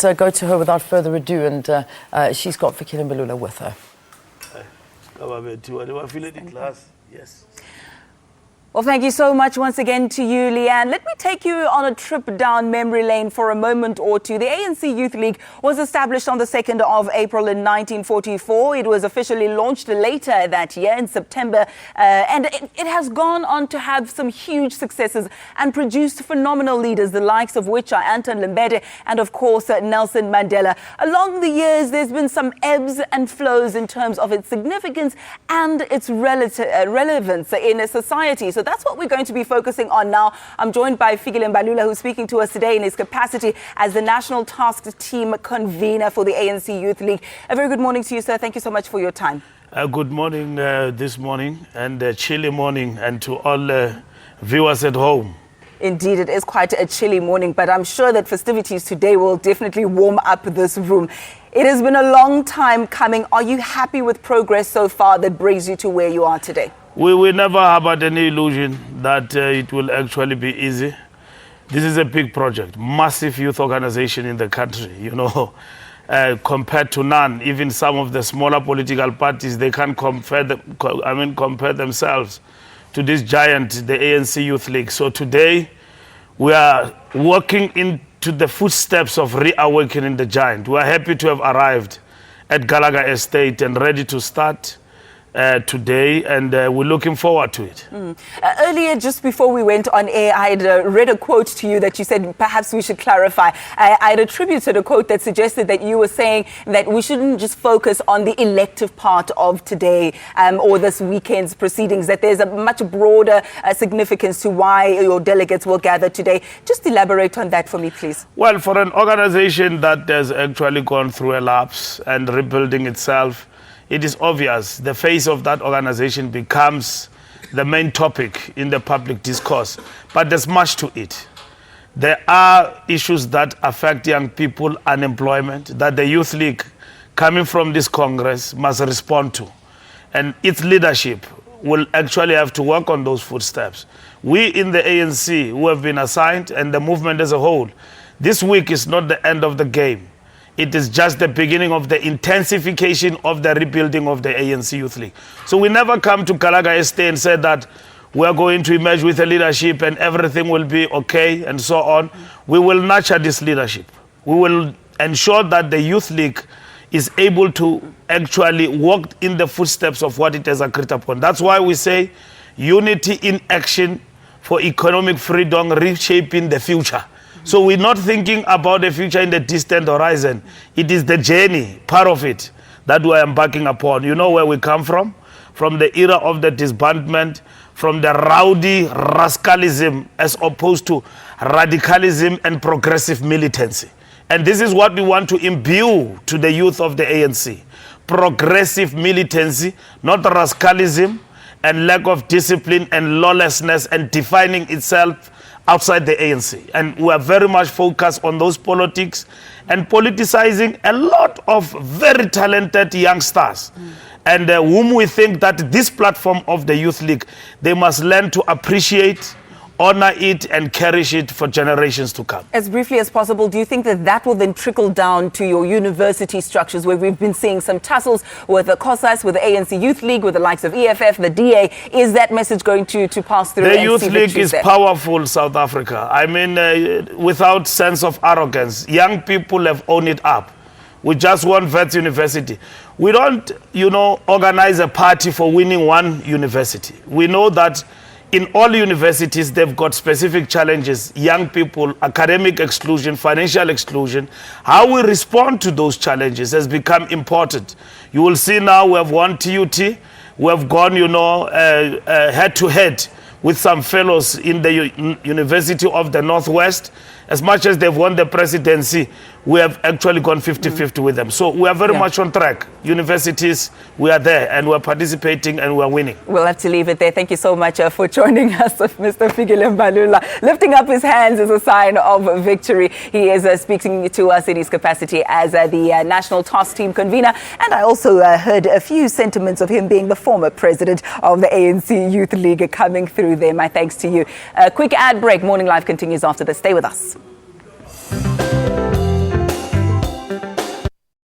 let's go to her without further ado, and she's got Fikile Mbalula with her. Yes. Well, thank you so much once again to you, Leanne. Let me take you on a trip down memory lane for a moment or two. The ANC Youth League was established on the 2nd of April in 1944. It was officially launched later that year in September, and it has gone on to have some huge successes and produced phenomenal leaders, the likes of which are Anton Lembede and, of course, Nelson Mandela. Along the years, there's been some ebbs and flows in terms of its significance and its relevance in a society. So that's what we're going to be focusing on now. I'm joined by Fikile Mbalula, who's speaking to us today in his capacity as the National Task Team Convener for the ANC Youth League. A very good morning to you, sir. Thank you so much for your time. Good morning this morning, and chilly morning, and to all viewers at home. Indeed, it is quite a chilly morning, but I'm sure that festivities today will definitely warm up this room. It has been a long time coming. Are you happy with progress so far that brings you to where you are today? We never had any illusion that it will actually be easy. This is a big project, massive youth organization in the country, you know, compared to none. Even some of the smaller political parties, they can't compare themselves to this giant, the ANC Youth League. So today, we are walking into the footsteps of reawakening the giant. We are happy to have arrived at Gallagher Estate and ready to start today, and we're looking forward to it. Earlier, just before we went on air, I had read a quote to you that you said perhaps we should clarify. I had attributed a quote that suggested that you were saying that we shouldn't just focus on the elective part of today or this weekend's proceedings, that there's a much broader significance to why your delegates will gather today. Just elaborate on that for me, please. Well, for an organization that has actually gone through a lapse and rebuilding itself, it is obvious the face of that organization becomes the main topic in the public discourse. But there's much to it. There are issues that affect young people, unemployment, that the Youth League, coming from this Congress, must respond to. And its leadership will actually have to work on those footsteps. We in the ANC, who have been assigned, and the movement as a whole, this week is not the end of the game. It is just the beginning of the intensification of the rebuilding of the ANC Youth League. So we never come to Gallagher Estate and say that we are going to emerge with a leadership and everything will be okay and so on. We will nurture this leadership. We will ensure that the Youth League is able to actually walk in the footsteps of what it has agreed upon. That's why we say unity in action for economic freedom, reshaping the future. So we're not thinking about the future in the distant horizon. It is the journey, part of it, that we're embarking upon. You know where we come from? From the era of the disbandment, from the rowdy rascalism as opposed to radicalism and progressive militancy. And this is what we want to imbue to the youth of the ANC. Progressive militancy, not rascalism and lack of discipline and lawlessness and defining itself outside the ANC. And we are very much focused on those politics and politicizing a lot of very talented youngsters. And whom we think that this platform of the Youth League, they must learn to appreciate, honor it and cherish it for generations to come. As briefly as possible, do you think that that will then trickle down to your university structures, where we've been seeing some tussles with the COSAS, with the ANC Youth League, with the likes of EFF, the DA? Is that message going to pass through? The Youth League is powerful, South Africa. I mean, without sense of arrogance, young people have owned it up. We just want Wits University. We don't, organize a party for winning one university. We know that in all universities, they've got specific challenges, young people, academic exclusion, financial exclusion. How we respond to those challenges has become important. You will see now we have won TUT. We have gone, head-to-head with some fellows in the University of the Northwest. As much as they've won the presidency, we have actually gone 50-50 with them. So we are very much on track. Universities, we are there and we're participating and we're winning. We'll have to leave it there. Thank you so much for joining us, Mr. Fikile Mbalula. Lifting up his hands is a sign of victory. He is speaking to us in his capacity as the National Task Team Convener. And I also heard a few sentiments of him being the former president of the ANC Youth League coming through there. My thanks to you. A quick ad break. Morning Live continues after this. Stay with us.